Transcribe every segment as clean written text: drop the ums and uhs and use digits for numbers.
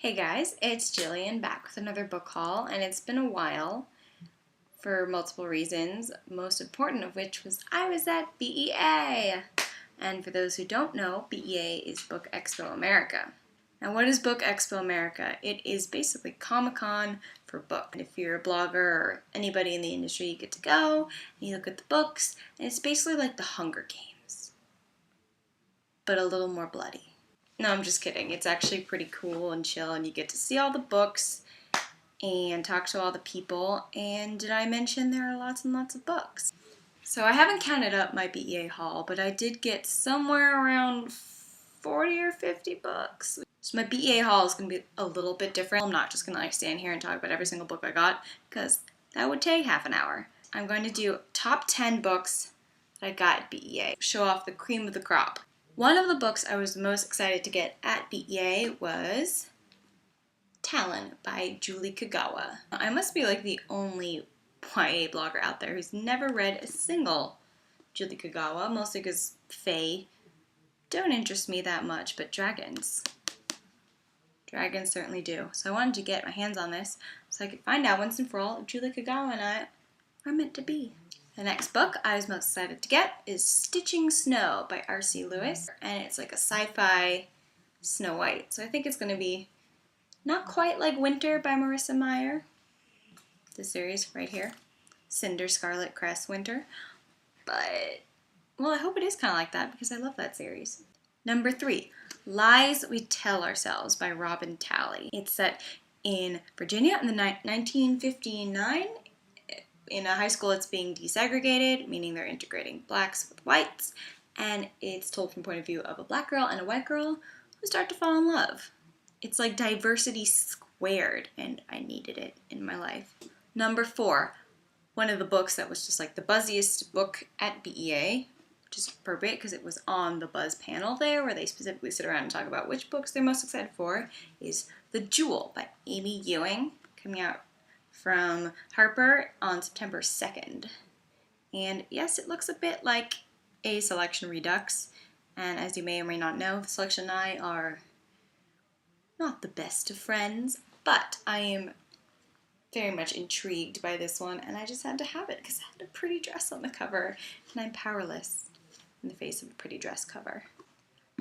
Hey guys, it's Jillian back with another book haul, and it's been a while for multiple reasons, most important of which was I was at BEA. And for those who don't know, BEA is Book Expo America. Now what is Book Expo America? It is basically Comic-Con for book. And if you're a blogger or anybody in the industry, you get to go and you look at the books, and it's basically like the Hunger Games, but a little more bloody. No, I'm just kidding. It's actually pretty cool and chill, and you get to see all the books and talk to all the people. And did I mention there are lots and lots of books? So I haven't counted up my BEA haul, but I did get somewhere around 40 or 50 books. So my BEA haul is going to be a little bit different. I'm not just going to stand here and talk about every single book I got, because that would take half an hour. I'm going to do top 10 books that I got at BEA. Show off the cream of the crop. One of the books I was most excited to get at BEA was Talon by Julie Kagawa. I must be like the only YA blogger out there who's never read a single Julie Kagawa, mostly because fae don't interest me that much, but dragons certainly do. So I wanted to get my hands on this so I could find out once and for all if Julie Kagawa and I are meant to be. The next book I was most excited to get is Stitching Snow by R.C. Lewis, and it's like a sci-fi Snow White. So I think it's going to be not quite like Winter by Marissa Meyer, the series right here, Cinder, Scarlet, Cress, Winter, but, well, I hope it is kind of like that because I love that series. Number 3, Lies We Tell Ourselves by Robin Talley. It's set in Virginia in the 1959. In a high school, it's being desegregated, meaning they're integrating blacks with whites, and it's told from the point of view of a black girl and a white girl who start to fall in love. It's like diversity squared, and I needed it in my life. Number 4, one of the books that was just like the buzziest book at BEA, which is appropriate because it was on the Buzz panel there where they specifically sit around and talk about which books they're most excited for, is The Jewel by Amy Ewing, coming out from Harper on September 2nd. And yes, it looks a bit like a Selection Redux, and as you may or may not know, the Selection and I are not the best of friends, but I am very much intrigued by this one, and I just had to have it because it had a pretty dress on the cover, and I'm powerless in the face of a pretty dress cover.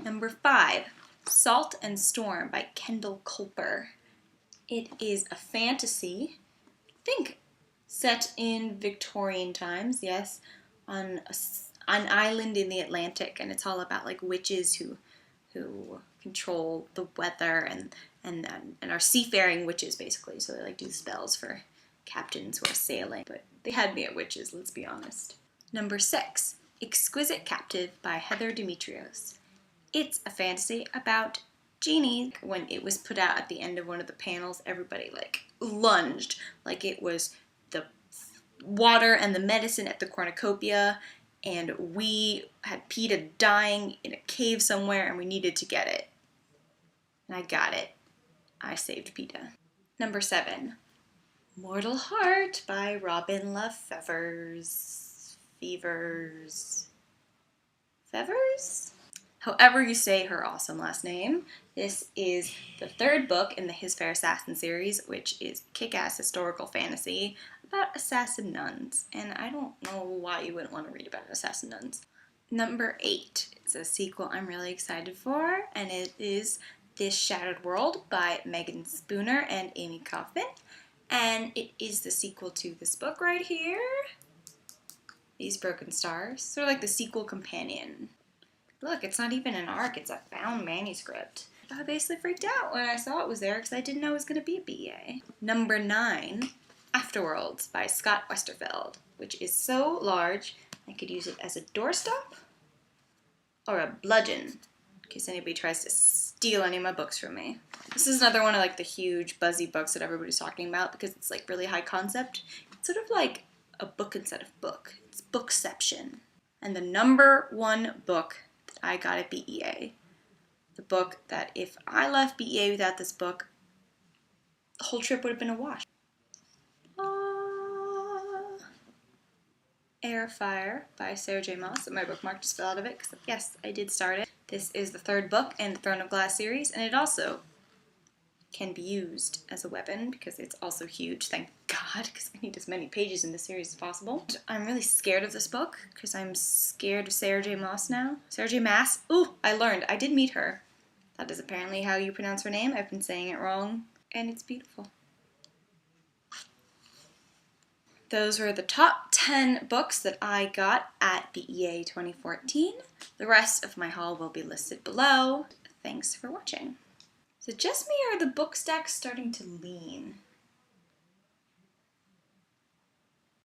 Number 5, Salt and Storm by Kendall Culper. It is a fantasy, I think set in Victorian times, yes, on an island in the Atlantic, and it's all about like witches who control the weather and are seafaring witches basically. So they like do spells for captains who are sailing. But they had me at witches, let's be honest. Number 6, Exquisite Captive by Heather Demetrios. It's a fantasy about genies. When it was put out at the end of one of the panels, everybody like lunged like it was the water and the medicine at the cornucopia, and we had PETA dying in a cave somewhere and we needed to get it. And I got it. I saved PETA. Number 7, Mortal Heart by Robin Lefevers. Fevers? However you say her awesome last name. This is the 3rd book in the His Fair Assassin series, which is kick-ass historical fantasy about assassin nuns. And I don't know why you wouldn't want to read about assassin nuns. Number 8, it's a sequel I'm really excited for, and it is This Shattered World by Megan Spooner and Amy Kaufman. And it is the sequel to this book right here, These Broken Stars. Sort of like the sequel companion. Look, it's not even an ARC, it's a found manuscript. I basically freaked out when I saw it was there because I didn't know it was going to be a BEA. Number 9, Afterworlds by Scott Westerfeld, which is so large I could use it as a doorstop or a bludgeon in case anybody tries to steal any of my books from me. This is another one of like the huge buzzy books that everybody's talking about because it's like really high concept. It's sort of like a book instead of book. It's bookception. And the number 1 book I got at BEA. The book that if I left BEA without this book, the whole trip would have been a wash. Airfire by Sarah J. Maas. My bookmark just fell out of it because, yes, I did start it. This is the 3rd book in the Throne of Glass series, and it also can be used as a weapon because it's also huge, thank God, because I need as many pages in this series as possible. I'm really scared of this book because I'm scared of Sarah J. Maas now. Sarah J. Maas? Ooh, I learned. I did meet her. That is apparently how you pronounce her name. I've been saying it wrong. And it's beautiful. Those were the top 10 books that I got at BEA 2014. The rest of my haul will be listed below. Thanks for watching. Is it just me or are the book stacks starting to lean?